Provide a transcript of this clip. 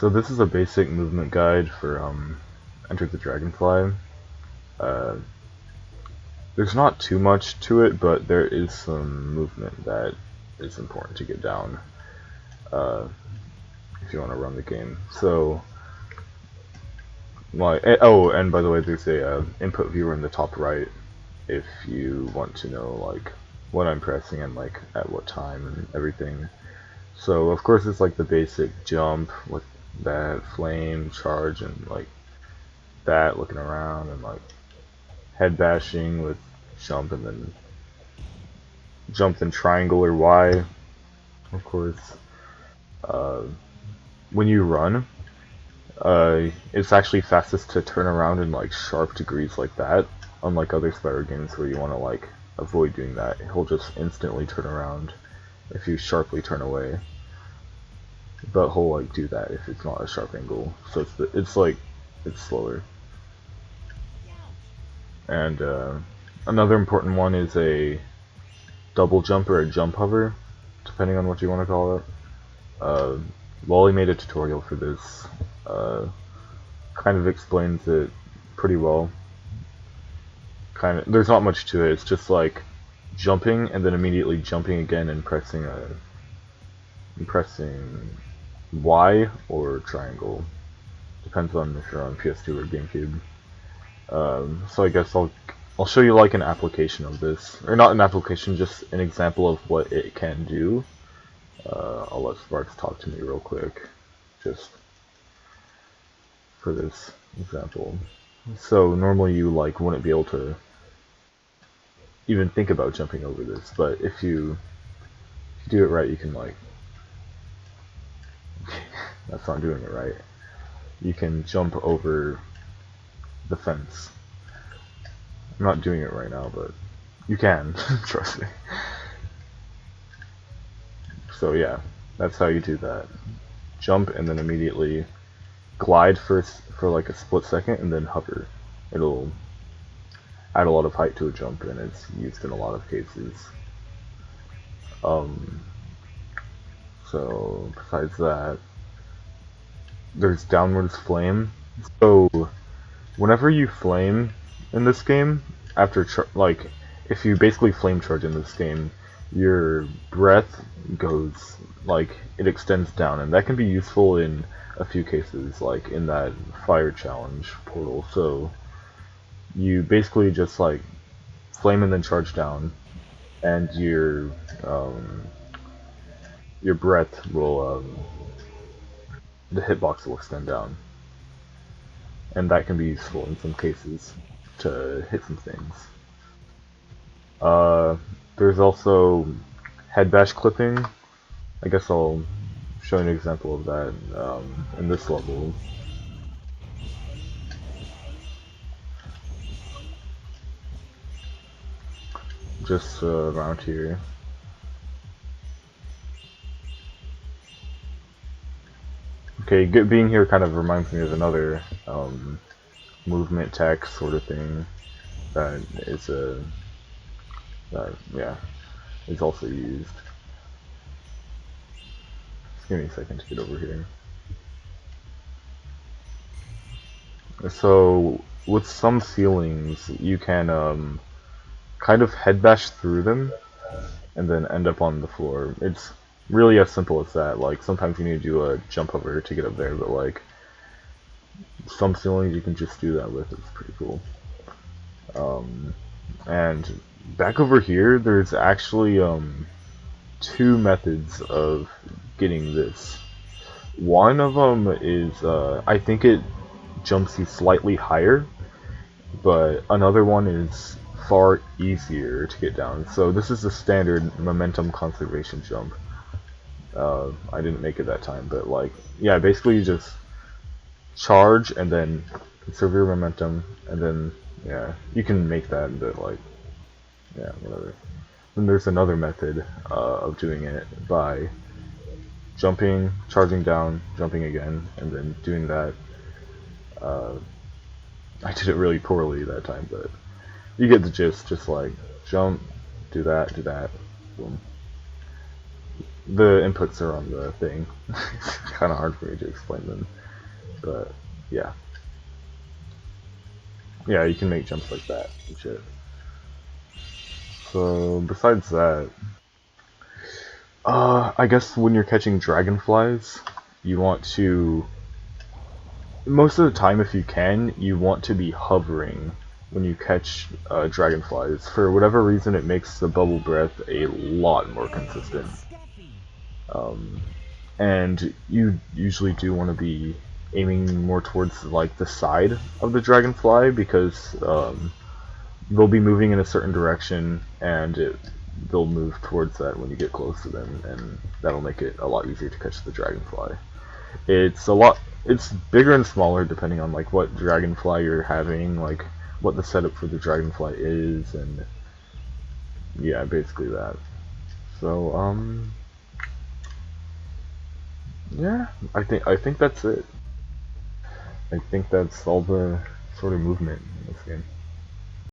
So this is a basic movement guide for Enter the Dragonfly. Uh, there's not too much to it, but there is some movement that is important to get down if you want to run the game. So, like, oh, and by the way, there's a input viewer in the top right if you want to know like what I'm pressing and like at what time and everything. So of course it's like the basic jump with that flame charge and like that looking around and like head bashing with jump and then jump then triangle or Y. Of course, when you run, it's actually fastest to turn around in like sharp degrees like that. Unlike other Spyro games where you want to like avoid doing that, he'll just instantly turn around if you sharply turn away. But he'll like do that if it's not a sharp angle, so it's slower. And another important one is a double jump or a jump hover, depending on what you want to call it. Wally made a tutorial for this. Kind of explains it pretty well. There's not much to it. It's just like jumping and then immediately jumping again and pressing Y or triangle. Depends on if you're on PS2 or GameCube. So I guess I'll show you like an application of this, or not an application, just an example of what it can do. I'll let Sparks talk to me real quick, just for this example. So normally you like wouldn't be able to even think about jumping over this, but if you do it right, you can like. That's not doing it right. You can jump over the fence. I'm not doing it right now, but you can, trust me. So yeah, that's how you do that. Jump and then immediately glide first for like a split second and then hover. It'll add a lot of height to a jump and it's used in a lot of cases. So besides that, there's downwards flame. So whenever you flame in this game, after like if you basically flame charge in this game, your breath goes like it extends down, and that can be useful in a few cases, like in that fire challenge portal. So you basically just like flame and then charge down, and your breath will the hitbox will extend down, and that can be useful in some cases to hit some things. There's also head bash clipping. I guess I'll show an example of that in this level. Just around here. Okay, being here kind of reminds me of another movement tech sort of thing that is is also used. Just give me a second to get over here. So with some ceilings, you can kind of head bash through them and then end up on the floor. It's really as simple as that. Like sometimes you need to do a jump over to get up there, but like some ceilings you can just do that with. It's pretty cool. And back over here, there's actually two methods of getting this. One of them is I think it jumps you slightly higher, but another one is far easier to get down. So this is the standard momentum conservation jump. I didn't make it that time, but like, yeah, basically you just charge and then conserve your momentum, and then, yeah, you can make that, but like, yeah, whatever. Then there's another method of doing it by jumping, charging down, jumping again, and then doing that. I did it really poorly that time, but you get the gist. Just like jump, do that, boom. The inputs are on the thing. kind of hard for me to explain them, but yeah. Yeah, you can make jumps like that and shit. So besides that, I guess when you're catching dragonflies, you want to, most of the time if you can, you want to be hovering when you catch dragonflies. For whatever reason, it makes the bubble breath a lot more consistent. And you usually do want to be aiming more towards like the side of the dragonfly because they'll be moving in a certain direction and they'll move towards that when you get close to them, and that'll make it a lot easier to catch the dragonfly. It's bigger and smaller depending on like what dragonfly you're having, like what the setup for the dragonfly is, and yeah, basically that. So yeah, I think that's it. I think that's all the sort of movement in this game.